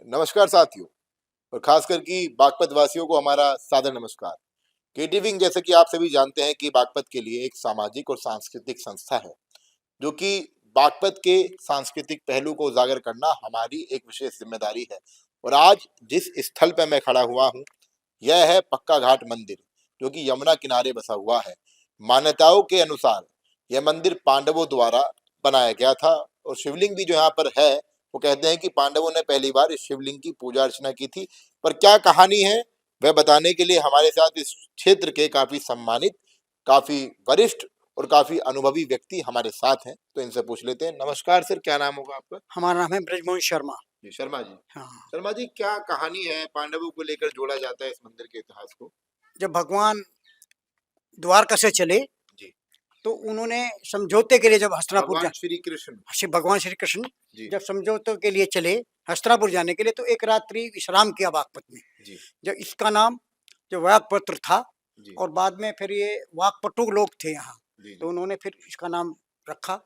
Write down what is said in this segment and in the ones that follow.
नमस्कार साथियों, और खासकर कि बागपत वासियों को हमारा सादर नमस्कार। केटी विंग, जैसे कि आप सभी जानते हैं कि बागपत के लिए एक सामाजिक और सांस्कृतिक संस्था है, जो कि बागपत के सांस्कृतिक पहलू को उजागर करना हमारी एक विशेष जिम्मेदारी है। और आज जिस स्थल पर मैं खड़ा हुआ हूँ, यह है पक्का घाट मंदिर, जो कि यमुना किनारे बसा हुआ है। मान्यताओं के अनुसार यह मंदिर पांडवों द्वारा बनाया गया था, और शिवलिंग भी जो यहाँ पर है, वो कहते हैं कि पांडवों ने पहली बार इस शिवलिंग की पूजा अर्चना की थी। पर क्या कहानी है, वह बताने के लिए हमारे साथ इस क्षेत्र के काफी सम्मानित, काफी वरिष्ठ और काफी अनुभवी व्यक्ति हमारे साथ हैं। तो इनसे पूछ लेते हैं। नमस्कार सर, क्या नाम होगा आपका? हमारा नाम है ब्रजमोहन शर्मा। जी, शर्मा जी। हाँ। शर्मा जी, क्या कहानी है, पांडवों को लेकर जोड़ा जाता है इस मंदिर के इतिहास को? जब भगवान द्वारका से चले जी। तो उन्होंने समझौते के लिए जब हस्तिनापुर भगवान श्री कृष्ण। भगवान श्री कृष्ण जी। जब समझौते के लिए चले हस्तिनापुर जाने के लिए, तो एक रात्रि विश्राम किया बागपत में। जी। जब इसका नाम जो वागपत्र था, जी। और बाद में फिर ये वागपटु लोग थे यहाँ, जी। तो उन्होंने फिर इसका नाम रखा।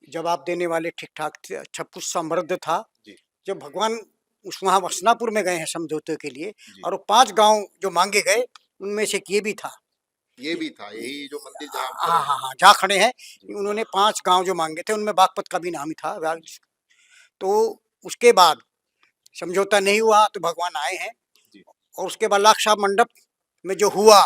जवाब देने वाले ठीक ठाक थे, अच्छा कुछ समृद्ध था। जी। जब भगवान उस वहाँ हस्तिनापुर में गए हैं समझौते के लिए, जी। और वो 5 गांव जो मांगे गए, उनमें से एक ये भी था। ये भी था, यही जो मंदिर जहाँ हम हाँ खड़े हाँ हैं। हाँ, जहाँ खड़े हैं, जी। उन्होंने 5 गांव जो मांगे थे, उनमें बागपत का भी नाम ही था। तो उसके बाद समझौता नहीं हुआ, तो भगवान आए हैं। जी। और उसके बाद लाक्षा मंडप में जो हुआ,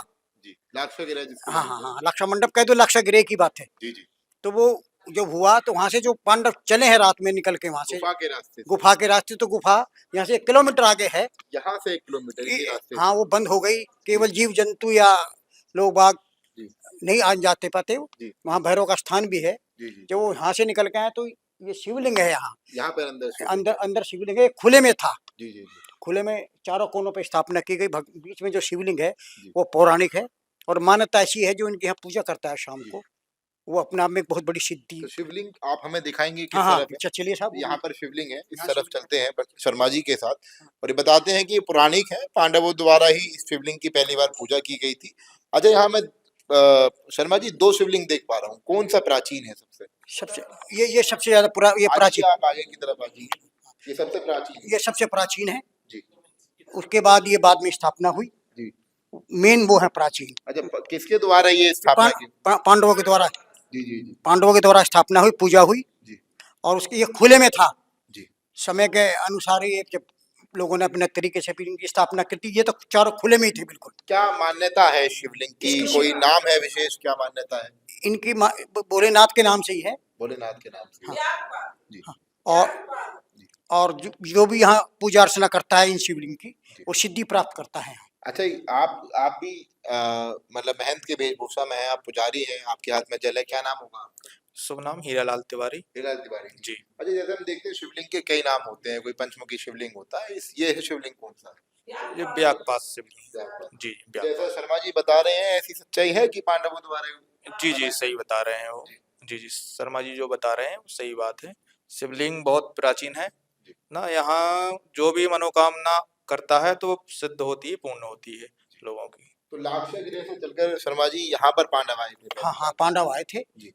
जी, लाक्षागृह जिसको हाँ हाँ बोलते हैं। हाँ, लाक्षा मंडप कह दो, लाक्षा गिरे की बात है। जी। जी। तो वो जब हुआ, तो वहां से जो पांडव चले हैं रात में निकल के, वहां से गुफा के रास्ते से। गुफा के रास्ते, तो गुफा यहाँ से 1 किलोमीटर आगे है। यहाँ से 1 किलोमीटर इसी रास्ते हाँ, से। वो बंद हो गई, केवल जीव जंतु या लोग बाग जी। नहीं आ जाते पाते। जी। वहाँ भैरव का स्थान भी है। जी। जी। जब वो यहाँ से निकल के आए, तो ये शिवलिंग है यहाँ। यहाँ पर अंदर शिवलिंग अंदर है। अंदर शिवलिंग है, खुले में था। जी। जी। जी। खुले में चारों कोनों पे स्थापना की गई। बीच में जो शिवलिंग है, जी। वो पौराणिक है। और मान्यता ऐसी है, जो इनके यहाँ पूजा करता है शाम जी। को, वो अपने आप में एक बहुत बड़ी सिद्धि। तो शिवलिंग आप हमें दिखाएंगे हाँ किस हाँ, तरफ है? अच्छा चलिए साहब, यहाँ पर शिवलिंग है, इस यहाँ तरफ शिवलिंग चलते हैं शर्मा जी के साथ। और ये बताते हैं कि ये पौराणिक है, पांडवों द्वारा ही इस शिवलिंग की पहली बार पूजा की गई थी। अच्छा, यहाँ मैं शर्मा जी 2 शिवलिंग देख पा रहा हूँ, कौन सा प्राचीन है सबसे? सबसे ये सबसे ज्यादा ये आ जाइए, प्राचीन, आप आगे की तरफ आ जाइए। ये सबसे प्राचीन है। ये सबसे प्राचीन है। जी। उसके बाद ये बाद में स्थापना हुई। जी। मेन वो है प्राचीन। अच्छा, किसके द्वारा ये स्थापना की? पांडवों के द्वारा, जी। जी। जी। पांडवों के द्वारा स्थापना हुई, पूजा हुई। जी। और उसके ये खुले में था। जी। समय के अनुसार ही जब लोगों ने अपने तरीके से फिर इनकी स्थापना की थी, ये तो चारों खुले में ही थे बिल्कुल। क्या मान्यता है शिवलिंग की? इसकी कोई नाम है विशेष, क्या मान्यता है? इनकी भोलेनाथ के नाम से ही है। भोलेनाथ के नाम से। हाँ। जी। हाँ। और जी। और जो भी यहाँ पूजा अर्चना करता है इन शिवलिंग की, जी। वो सिद्धि प्राप्त करता है। अच्छा, आप भी मतलब महंत के वेशभूषा में हैं, आप पुजारी हैं, आपके हाथ में जल है, क्या नाम होगा आपका? शुभ नाम हीरालाल तिवारी। हीरालाल तिवारी जी। अच्छा, जैसे हम देखते हैं शिवलिंग के कई नाम होते हैं, कोई पंचमुखी शिवलिंग होता है, ये है शिवलिंग कौन सा? ये ब्यागपास शिवलिंग। व्यापक। जी, जैसा ब्यागपास। शर्मा जी बता रहे हैं, ऐसी सच्चाई है कि पांडवों द्वारा? जी जी, सही बता रहे हैं वो। जी जी, शर्मा जी जो बता रहे हैं वो सही बात है। शिवलिंग बहुत प्राचीन है जी। ना, यहाँ जो भी मनोकामना करता है तो सिद्ध होती है, पूर्ण होती है लोगों की। तो लाक्षागृह से चलकर शर्मा जी यहाँ पर पांडव आए थे हाँ पहली हाँ, बार? पांडव आए थे। जी।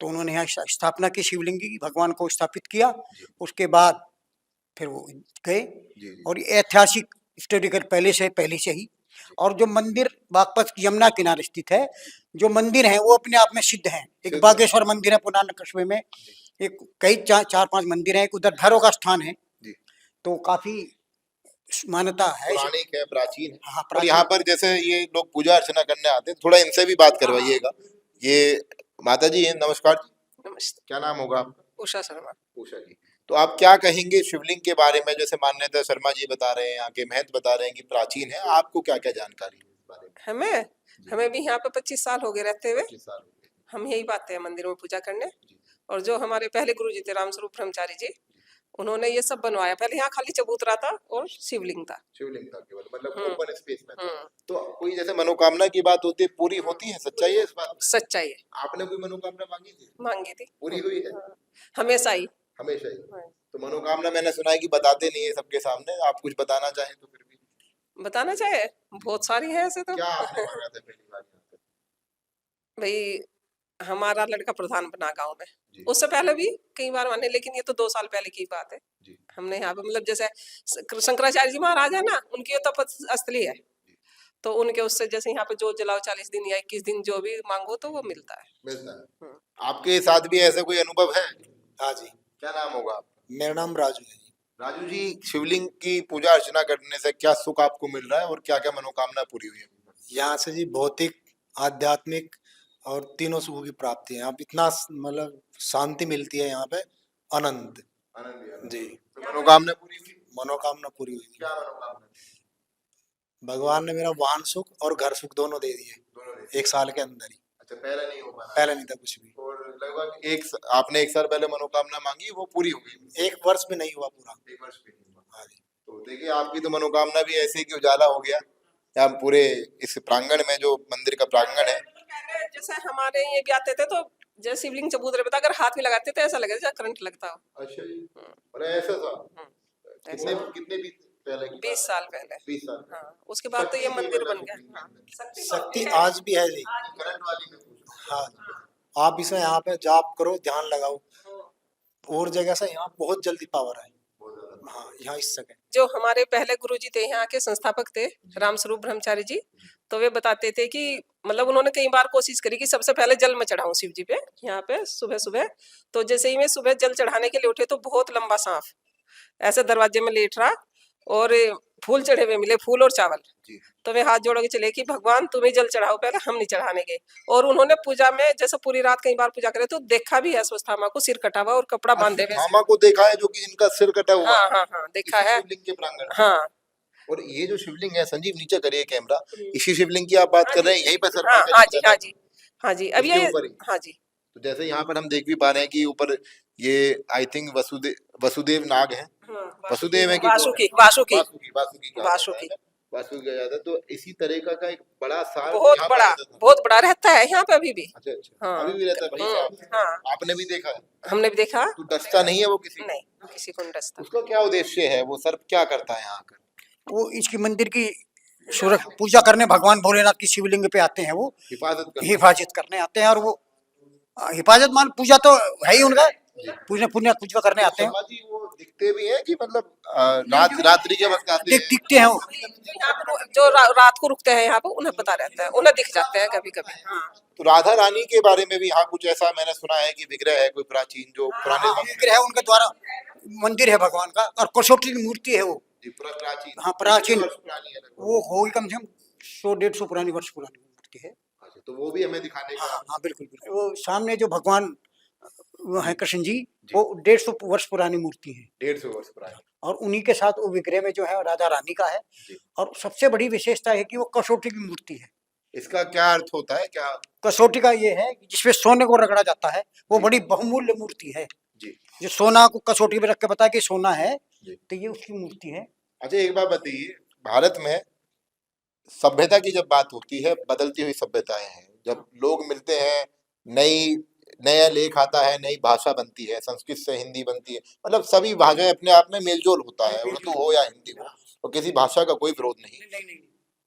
तो उन्होंने यहाँ स्थापना की शिवलिंग की, भगवान को स्थापित किया। जी। उसके बाद फिर वो गए। जी। जी। और ये ऐतिहासिक स्टडी कर पहले से ही। और जो मंदिर बागपत की यमुना किनारे स्थित है, जो मंदिर है वो अपने आप में सिद्ध है। एक सिद्ध है। बागेश्वर मंदिर है पुराने कस्बे में। जी। एक कई 4-5 मंदिर है। एक उधर भैरव का स्थान है। जी। तो काफी मान्यता है। पौराणिक है, प्राचीन है। हाँ, और यहाँ प्राचीन। पर जैसे ये लोग पूजा अर्चना करने आते हैं, थोड़ा इनसे भी बात करवाइएगा। ये माता जी हैं, नमस्कार जी। नमस्ते। क्या नाम होगा आपका? उषा शर्मा। उषा जी। तो आप क्या कहेंगे शिवलिंग के बारे में? जैसे मान्यता शर्मा जी बता रहे हैं, यहाँ के महंत बता रहे हैं कि प्राचीन है, आपको क्या क्या जानकारी है इस बारे में? हमें हमें भी यहाँ पे 25 साल हो गए रहते हुए। 25 साल हो गए। हम यही आते हैं मंदिरों में पूजा करने। जी। और जो हमारे पहले गुरु जी थे रामस्वरूप ब्रह्मचारी जी, उन्होंने ये सब बनवाया। पहले यहाँ खाली चबूतरा था और शिवलिंग था। शिवलिंग था केवल, मतलब ओपन स्पेस में था। हम्म। तो कोई जैसे मनोकामना की बात होती है, पूरी होती है? सच्चाई है इस बात में? सच्चाई है। आपने कोई मनोकामना मांगी थी? मांगी थी। पूरी हुई है? हाँ, हमेशा ही। हमेशा ही। हाँ। तो मनोकामना मैंने सुना है कि बताते नहीं है सबके सामने, आप कुछ बताना चाहें तो फिर भी बताना चाहे, बहुत सारी है ऐसे तो। क्या आपने मांगा था पहली बार यहाँ पे? भाई हमारा लड़का प्रधान बना गांव में। जी। उससे पहले भी कई बार माने, लेकिन ये तो 2 साल पहले की बात है। जी। हमने यहाँ पे मतलब जैसे शंकराचार्य जी महाराज है ना, उनकी तो तपस्या है, तो उनके उससे जैसे यहाँ पे जोत जलाओ 40 दिन या 21 दिन जो भी मांगो तो वो मिलता है। मिलता है। हम्म। आपके साथ भी ऐसा कोई अनुभव है? हाँ जी, क्या नाम होगा आपका? मेरा नाम राजू है जी। राजू जी, शिवलिंग की पूजा अर्चना करने से क्या सुख आपको मिल रहा है और क्या क्या मनोकामना पूरी हुई है? यहाँ से जी भौतिक, आध्यात्मिक और तीनों सुखों की प्राप्ति है। यहाँ पे इतना मतलब शांति मिलती है यहाँ पे, आनंद। आनंद ही आनंद। जी, तो मनोकामना पूरी हुई? मनोकामना पूरी हुई जी। क्या मनोकामना? भगवान ने मेरा वाहन सुख और घर सुख दोनों दे दिए दोनों दे। 1 साल के अंदर ही। अच्छा, पहले नहीं हो पाया? पहले नहीं था कुछ भी। और लगभग आपने 1 साल पहले मनोकामना मांगी, वो पूरी हो गई? 1 वर्ष भी नहीं हुआ पूरा। 1 वर्ष भी नहीं हुआ। हाँ जी, तो देखिए, आपकी तो मनोकामना भी ऐसे ही कि उजाला हो गया। यहाँ पूरे इस प्रांगण में, जो मंदिर का प्रांगण है, पहले जैसे हमारे ये भी आते थे तो जैसे शिवलिंग चबूतरे पे था, अगर हाथ भी लगाते थे ऐसा लगे जैसे करंट लगता हो। अच्छा जी, और ऐसा था? कितने ऐसा कितने भी पहले की 20 साल पहले। 20 साल? हाँ, उसके बाद तो ये शक्ति मंदिर थी बन गया। मतलब हाँ, शक्ति तो शक्ति है। आज भी है जी। करंट वाली में पूछो। हाँ, आप इसे यहाँ पे जाप करो, ध्यान लगाओ, और जगह से यहाँ बहुत जल्दी पावर है। बहुत ज्यादा। हाँ, यहाँ इस सके। जो हमारे पहले गुरुजी थे, यहाँ के संस्थापक थे रामस्वरूप ब्रह्मचारी जी, तो वे बताते थे कि मतलब उन्होंने कई बार कोशिश करी कि सबसे पहले जल में चढ़ाऊं शिव जी पे, यहाँ पे सुबह सुबह। तो जैसे ही मैं सुबह जल चढ़ाने के लिए उठे तो बहुत लंबा सांप ऐसे दरवाजे में लेट रहा, और फूल चढ़े हुए मिले, फूल और चावल। जी। तो वे हाथ जोड़ के चले कि भगवान तुम ही जल चढ़ाओ, पहले हम नहीं चढ़ाने गए। और उन्होंने पूजा में जैसे पूरी रात कई बार पूजा करे तो देखा भी है स्वस्थामा को सिर कटा हुआ और कपड़ा बांधे हुए। धामा को देखा है, जो कि जिनका सिर कटा हुआ हाँ है? हाँ हाँ, देखा इसी है। शिवलिंग के प्रांगण में? हाँ और ये जो शिवलिंग है, संजीव नीचे करिए कैमरा, इसी शिवलिंग की आप बात कर रहे हैं? यहीं पर सर हाँ हाँ जी, हाँ जी, हाँ जी। अब इसके ये ऊपर ही? हाँ जी, तो जैसे यहाँ पर हम देख भी पा रहे हैं कि ऊपर ये आई थिंक वसुदेव नाग है। वसुदेव है कि वासुकी वासुकी वासुकी वासुकी कहा जाता वासुकी है। वासुकी कहा जाता है। तो इसी तरीका का एक बड़ा सार बहुत यहाँ पर बड़ा, रहता था। बहुत बड़ा रहता है यहाँ पे अभी भी। अच्छा अच्छा, हाँ। अभी भी रहता है भाई साहब? हाँ, आपने भी देखा है? हमने भी देखा। तो डसता नहीं है वो किसी को? नहीं, किसी को नहीं डसता। उसका क्या उद्देश्य है? वो सर्प क्या करता है यहाँ आकर? वो इसकी मंदिर की पूजा करने भगवान भोलेनाथ की शिवलिंग पे आते हैं, वो हिफाजत करता है। हिफाजत करने आते हैं। और वो हिफाजत मान पूजा तो है ही उनका, पूजा पुण्य पूजा करने आते हैं। शर्मा जी, वो दिखते भी हैं कि मतलब रात्रि के वक्त आते हैं? दिखते हैं वो। यहाँ पर जो रात को रुकते हैं यहाँ पे उन्हें पता रहता है, उन्हें दिख जाते हैं कभी कभी। हाँ, तो राधा रानी के बारे में भी यहाँ कुछ ऐसा मैंने सुना है कि विग्रह है कोई प्राचीन, जो पुराने वक्त विग्रह है उनके द्वारा, मंदिर है भगवान का, और कसौटी की मूर्ति है वो। जी, पूरा प्राचीन। हाँ, प्राचीन। कितने वर्ष पुरानी है लगभग? वो होगी कम से कम 100-150 पुरानी वर्ष पुरानी मूर्ति है। अच्छा, तो वो भी हमें दिखाने का? हाँ हाँ, बिल्कुल बिल्कुल। वो सामने जो भगवान वो है कृष्ण जी, वो 150 वर्ष पुरानी मूर्ति है। 150 वर्ष पुरानी। और उन्हीं के साथ वो विग्रह में जो है राधा रानी का है। जी। और सबसे बड़ी विशेषता है कि वो कसौटी की मूर्ति है। इसका क्या अर्थ होता है? क्या? कसौटी का ये है कि जिसमें सोने को रगड़ा जाता है, वो जी। बड़ी बहुमूल्य मूर्ति है। जी। जो सोना को कसौटी में रख के बताया कि सोना है, जी। तो ये उसकी मूर्ति है। अच्छा, एक बात बताइए, भारत में सभ्यता की जब बात होती है, बदलती हुई सभ्यताएं हैं, जब लोग मिलते हैं, नया लेख आता है, नई भाषा बनती है, संस्कृत से हिंदी बनती है, मतलब सभी भाषाएं अपने आप में मेलजोल होता है, उर्दू हो या हिंदी हो, तो किसी भाषा का कोई विरोध नहीं।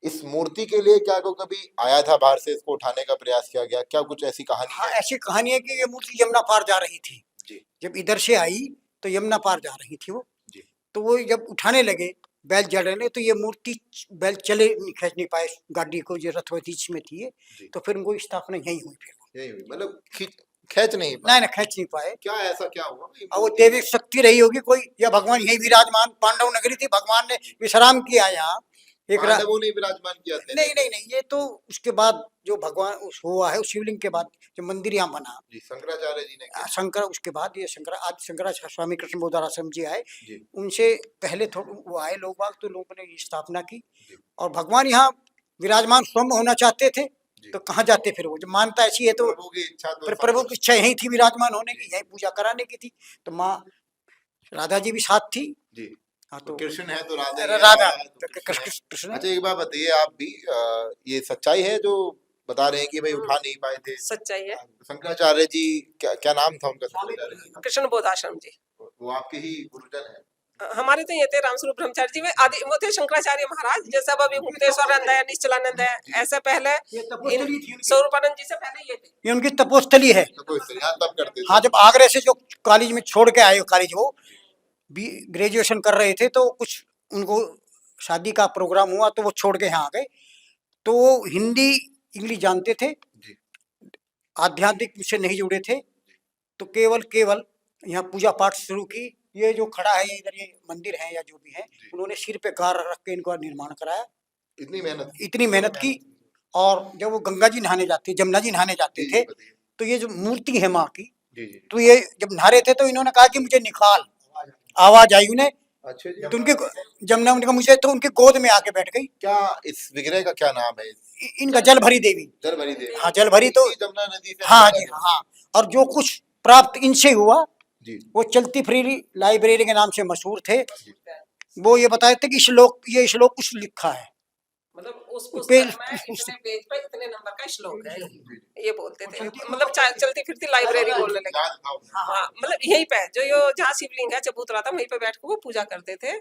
इस मूर्ति के लिए क्या को कभी आया था बाहर से, इसको उठाने का प्रयास किया गया? क्या कुछ ऐसी कहानी हाँ, है? ऐसी कहानी है कि ये मूर्ति यमुना पार जा रही थी। जी। जब इधर से आई तो यमुना पार जा रही थी वो। जी। तो वो जब उठाने लगे बैल जड़ रहे, तो ये मूर्ति बैल चले नहीं, खींच नहीं पाए गाड़ी को, जो रथवती में थी ये। जी। तो फिर उनको स्थापना यही हुई। फिर यही हुई, मतलब खींच नहीं पाए? नहीं, खींच नहीं पाए। क्या ऐसा क्या हुआ भाई? और वो देवी शक्ति रही होगी कोई, या भगवान यही विराजमान, पांडव नगरी थी, भगवान ने विश्राम किया यहाँ। पांडवों ने विराजमान किया था? नहीं, ये तो उसके बाद जो भगवान उस हुआ है, उस शिवलिंग के बाद जो मंदिर यहाँ बना, जी, शंकराचार्य जी ने किया। शंकर, उसके बाद ये आज शंकराचार्य स्वामी कृष्ण बोधाराश्रम जी आए, जी। उनसे पहले थोड़ा वो आए लोग बाग, तो लोगों ने स्थापना की। जी। और भगवान यहाँ विराजमान स्वयं होना चाहते थे, जी। तो कहाँ जाते फिर? वो जब मानता ऐसी है तो प्रभु की इच्छा, तो प्रभु की इच्छा यही थी विराजमान होने की, यही पूजा कराने की थी। तो माँ राधा जी भी साथ थी। जी। हाँ, तो तो कृष्ण है तो राधा ही है, राधा है तो तो कृष्ण है। कृष्ण। अच्छा, एक बात बताइए, आप भी ये सच्चाई है जो बता रहे हैं कि भाई उठा नहीं पाए थे? सच्चाई है। शंकराचार्य जी, क्या क्या नाम था उनका? शंकराचार्य जी, कृष्ण बोधाश्रम जी। वो आपके ही गुरुजन है? हमारे तो ये थे रामस्वरूप ब्रह्मचारी जी में आदि वो थे शंकराचार्य महाराज, जैसे अब अभी मुक्तेश्वरानंद है, निश्चलानंद है, ऐसे पहले ये तपोस्थली थी उनकी। स्वरूपानंद जी से पहले ये थे। ये उनकी तपोस्थली है। तो कोई यहाँ तब करते थे। हाँ, जब आगरे से जो कॉलेज में छोड़ के आए, कॉलेज वो ग्रेजुएशन कर रहे थे, तो कुछ उनको शादी का प्रोग्राम हुआ तो वो छोड़ के यहाँ आ गए। तो वो हिंदी इंग्लिश जानते थे, जी। आध्यात्मिक से नहीं जुड़े थे, तो केवल यहाँ पूजा पाठ शुरू की। ये जो खड़ा है, ये इधर ये मंदिर है या जो भी है, उन्होंने सिर पे कार रख के इनका निर्माण कराया। इतनी मेहनत की। और जब वो गंगा जी नहाने जाते, जमुना जी नहाने जाते थे, तो ये जो मूर्ति है माँ की, तो ये जब नहा रहे थे तो इन्होंने कहा कि मुझे निकाल, आवाज आई उन्हें। अच्छा जी। तो उनके जमुना उनका मुझे तो उनके गोद में आके बैठ गई। क्या इस विग्रह का क्या नाम है? इनका जल भरी देवी। जल भरी देवी। हाँ, जल भरी तो जमुना नदी से। हाँ जी, हाँ। और जो कुछ प्राप्त इनसे हुआ, जी। वो चलती फिरी लाइब्रेरी के नाम से मशहूर थे। वो ये बताए थे कि ये श्लोक कुछ लिखा है, मतलब उस पुस्तक पेज- में पुस्तक- इतने पेज पे इतने नंबर का श्लोक है, ये बोलते थे। मतलब चलती फिरती लाइब्रेरी बोलने लगे। हाँ, मतलब यहीं पे जो यो जहाँ शिवलिंग है चबूतरा था, वहीं पे बैठ के वो पूजा करते थे।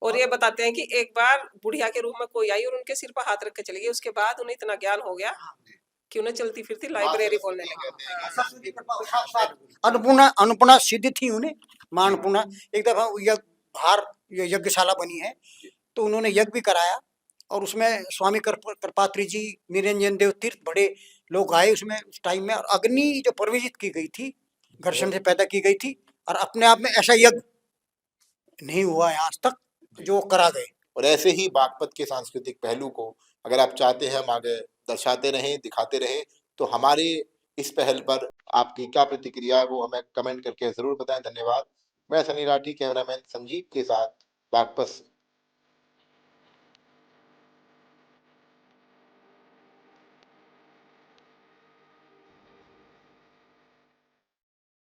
और ये बताते हैं कि एक बार बुढ़िया के रूप में कोई आई और उनके सिर पर हाथ रख के चली गई। उसके बाद उन्हें इतना ज्ञान हो गया कि उन्हें चलती फिरती लाइब्रेरी बोलने लगे। अन्नपूर्णा सिद्ध थी उन्हें, मां अन्नपूर्णा। एक दफा बाहर यज्ञशाला बनी है, तो उन्होंने यज्ञ भी कराया, और उसमें स्वामी कृपात्री जी, निरंजन देव तीर्थ, बड़े लोग आए उसमें उस टाइम में। और अग्नि जो प्रवेशित की गई थी, घर्षण से पैदा की गई थी, और अपने आप में ऐसा यज्ञ नहीं हुआ है आज तक जो करा गए। और ऐसे ही बागपत के सांस्कृतिक पहलू को अगर आप चाहते हैं हम आगे दर्शाते रहें, दिखाते रहें, तो हमारे इस पहल पर आपकी क्या प्रतिक्रिया है वो हमें कमेंट करके जरूर बताएं। धन्यवाद। मैं सनी राठी, कैमरामैन संजीव के साथ बागपत